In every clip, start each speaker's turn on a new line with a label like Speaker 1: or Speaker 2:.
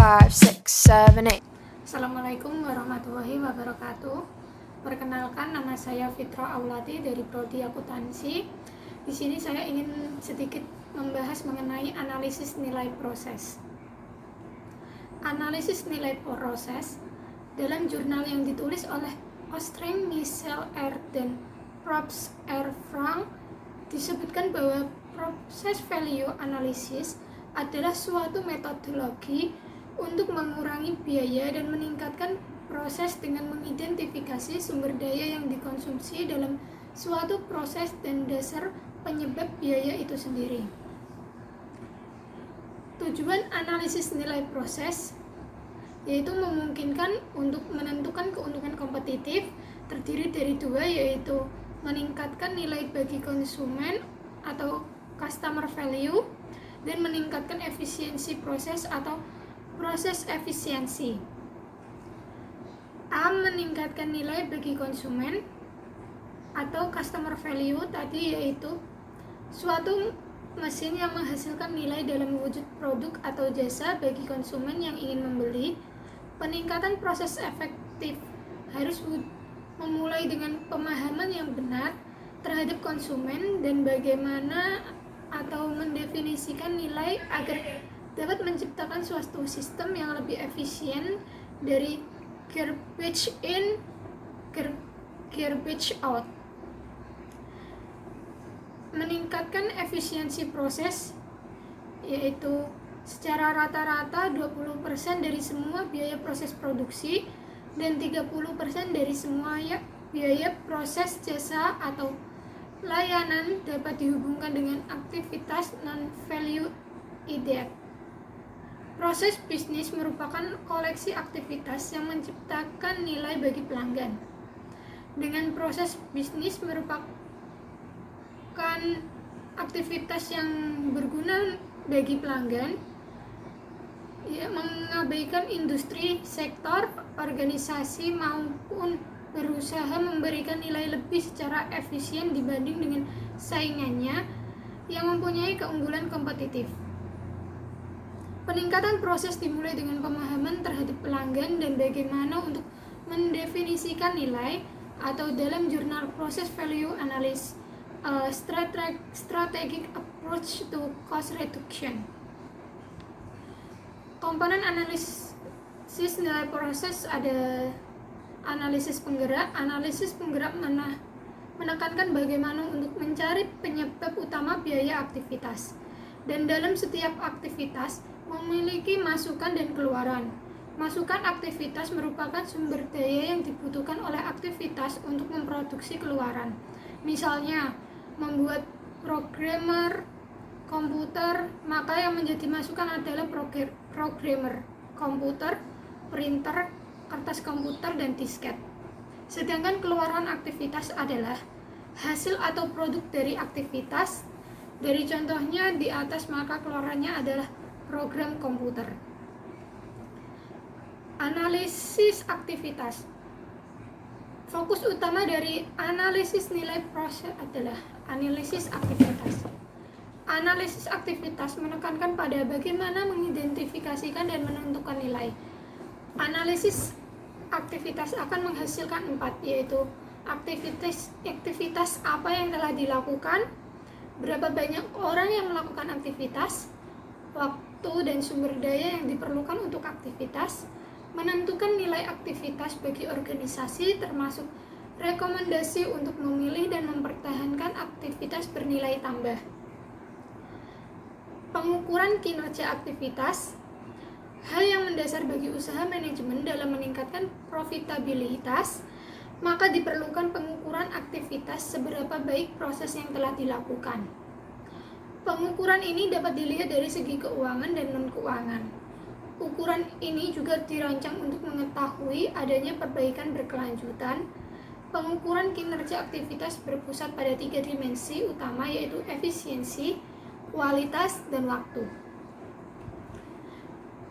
Speaker 1: 5, 6, 7, 8.
Speaker 2: Assalamualaikum warahmatullahi wabarakatuh. Perkenalkan, nama saya Fitra Aulati dari Prodi Akuntansi. Di sini saya ingin sedikit membahas mengenai analisis nilai proses. Analisis nilai proses dalam jurnal yang ditulis oleh Ostreng, Michel R. dan Probst R. Frank disebutkan bahwa proses value analysis adalah suatu metodologi untuk mengurangi biaya dan meningkatkan proses dengan mengidentifikasi sumber daya yang dikonsumsi dalam suatu proses dan dasar penyebab biaya itu sendiri. Tujuan analisis nilai proses yaitu memungkinkan untuk menentukan keuntungan kompetitif, terdiri dari dua, yaitu meningkatkan nilai bagi konsumen atau customer value dan meningkatkan efisiensi proses atau proses efisiensi. A. Meningkatkan nilai bagi konsumen atau customer value tadi, yaitu suatu mesin yang menghasilkan nilai dalam wujud produk atau jasa bagi konsumen yang ingin membeli. Peningkatan proses efektif harus memulai dengan pemahaman yang benar terhadap konsumen dan bagaimana atau mendefinisikan nilai agar dapat menciptakan suatu sistem yang lebih efisien dari garbage in, garbage out. Meningkatkan efisiensi proses, yaitu secara rata-rata 20% dari semua biaya proses produksi dan 30% dari semua biaya proses jasa atau layanan dapat dihubungkan dengan aktivitas non-value added. Proses bisnis merupakan koleksi aktivitas yang menciptakan nilai bagi pelanggan. Dengan proses bisnis merupakan aktivitas yang berguna bagi pelanggan, mengabaikan industri, sektor, organisasi maupun berusaha memberikan nilai lebih secara efisien dibanding dengan saingannya yang mempunyai keunggulan kompetitif. Peningkatan proses dimulai dengan pemahaman terhadap pelanggan dan bagaimana untuk mendefinisikan nilai, atau dalam jurnal Process Value Analysis, Strategic Approach to Cost Reduction. Komponen analisis nilai proses ada analisis penggerak. Analisis penggerak menekankan bagaimana untuk mencari penyebab utama biaya aktivitas, dan dalam setiap aktivitas memiliki masukan dan keluaran. Masukan aktivitas merupakan sumber daya yang dibutuhkan oleh aktivitas untuk memproduksi keluaran. Misalnya, membuat programmer komputer, maka yang menjadi masukan adalah programmer komputer, printer, kertas komputer, dan disket. Sedangkan keluaran aktivitas adalah hasil atau produk dari aktivitas. Dari contohnya di atas, maka keluarannya adalah program komputer. Analisis aktivitas. Fokus utama dari analisis nilai proses adalah analisis aktivitas. Analisis aktivitas menekankan pada bagaimana mengidentifikasikan dan menentukan nilai. Analisis aktivitas akan menghasilkan 4, yaitu aktivitas apa yang telah dilakukan, berapa banyak orang yang melakukan aktivitas, waktu dan sumber daya yang diperlukan untuk aktivitas, menentukan nilai aktivitas bagi organisasi termasuk rekomendasi untuk memilih dan mempertahankan aktivitas bernilai tambah. Pengukuran kinerja aktivitas. Hal yang mendasar bagi usaha manajemen dalam meningkatkan profitabilitas, maka diperlukan pengukuran aktivitas seberapa baik proses yang telah dilakukan. Pengukuran ini dapat dilihat dari segi keuangan dan non-keuangan. Ukuran ini juga dirancang untuk mengetahui adanya perbaikan berkelanjutan. Pengukuran kinerja aktivitas berpusat pada 3 dimensi utama, yaitu efisiensi, kualitas, dan waktu.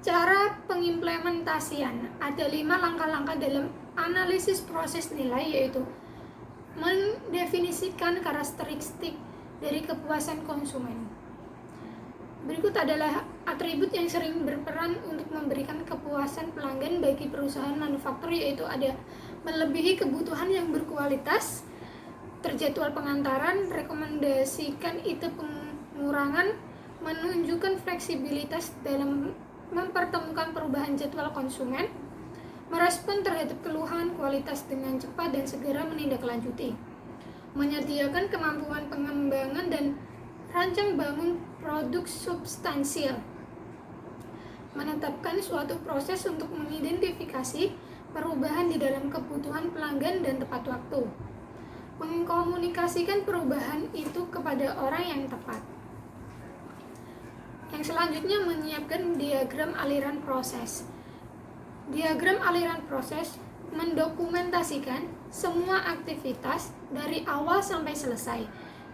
Speaker 2: Cara pengimplementasian. Ada 5 langkah-langkah dalam analisis proses nilai, yaitu mendefinisikan karakteristik dari kepuasan konsumen. Berikut adalah Atribut yang sering berperan untuk memberikan kepuasan pelanggan bagi perusahaan manufaktur yaitu ada melebihi kebutuhan yang berkualitas, terjadwal pengantaran, rekomendasikan ide pengurangan, menunjukkan fleksibilitas dalam mempertemukan perubahan jadwal konsumen, merespon terhadap keluhan kualitas dengan cepat dan segera menindaklanjuti, menyediakan kemampuan pengembangan dan rancang bangun produk substansial, menetapkan suatu proses untuk mengidentifikasi perubahan di dalam kebutuhan pelanggan dan tepat waktu, mengkomunikasikan perubahan itu kepada orang yang tepat. Yang selanjutnya menyiapkan diagram aliran proses. Diagram aliran proses mendokumentasikan semua aktivitas dari awal sampai selesai.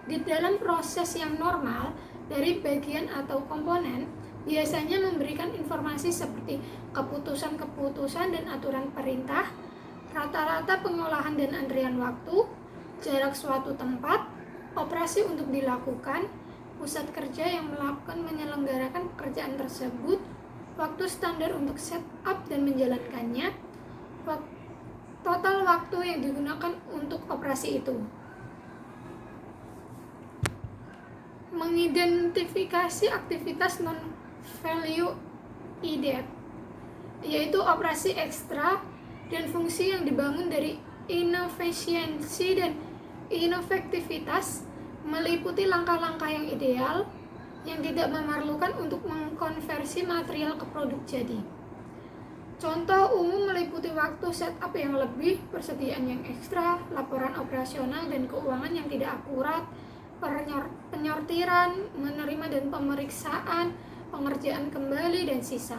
Speaker 2: Di dalam proses yang normal, dari bagian atau komponen biasanya memberikan informasi seperti keputusan-keputusan dan aturan perintah, rata-rata pengolahan dan antrian waktu, jarak suatu tempat, operasi untuk dilakukan, pusat kerja yang melakukan menyelenggarakan pekerjaan tersebut, waktu standar untuk setup dan menjalankannya, total waktu yang digunakan untuk operasi itu. Mengidentifikasi aktivitas non-value added, yaitu operasi ekstra dan fungsi yang dibangun dari inefisiensi dan inefektivitas, meliputi langkah-langkah yang ideal yang tidak memerlukan untuk mengkonversi material ke produk jadi. Contoh umum meliputi waktu setup yang lebih, persediaan yang ekstra, laporan operasional dan keuangan yang tidak akurat, penyortiran, menerima dan pemeriksaan, pengerjaan kembali, dan sisa.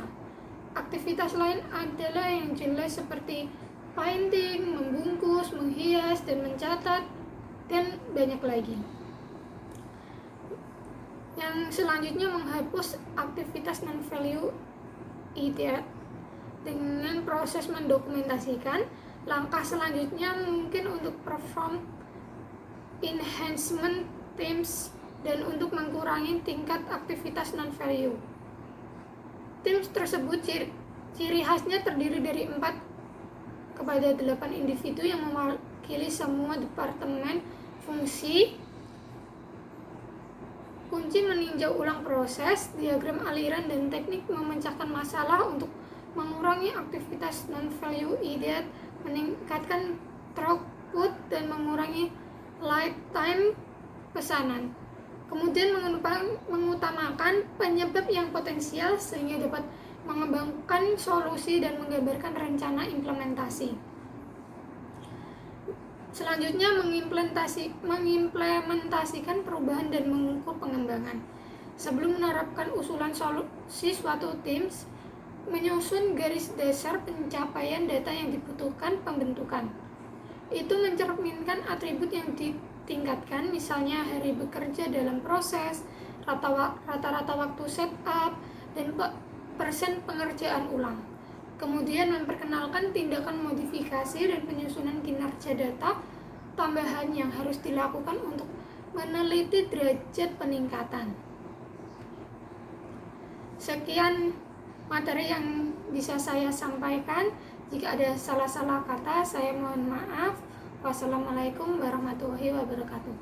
Speaker 2: Aktivitas lain adalah yang jelas seperti painting, membungkus, menghias, dan mencatat, dan banyak lagi. Yang selanjutnya menghapus aktivitas non-value added dengan proses mendokumentasikan. Langkah selanjutnya mungkin untuk perform enhancement teams dan untuk mengurangi tingkat aktivitas non-value. Teams tersebut ciri khasnya terdiri dari 4 kepada 8 individu yang mewakili semua departemen fungsi. Kunci meninjau ulang proses, diagram aliran, dan teknik memecahkan masalah untuk mengurangi aktivitas non-value added, meningkatkan throughput, dan mengurangi lifetime pesanan. Kemudian mengutamakan penyebab yang potensial sehingga dapat mengembangkan solusi dan menggambarkan rencana implementasi. Selanjutnya mengimplementasikan perubahan dan mengukur pengembangan. Sebelum menerapkan usulan solusi suatu teams, menyusun garis dasar pencapaian data yang dibutuhkan pembentukan. Itu mencerminkan atribut yang ditingkatkan, misalnya hari bekerja dalam proses, rata-rata waktu setup, dan persen pengerjaan ulang. Kemudian memperkenalkan tindakan modifikasi dan penyusunan kinerja data tambahan yang harus dilakukan untuk meneliti derajat peningkatan. Sekian materi yang bisa saya sampaikan. Jika ada salah-salah kata, saya mohon maaf. Wassalamualaikum warahmatullahi wabarakatuh.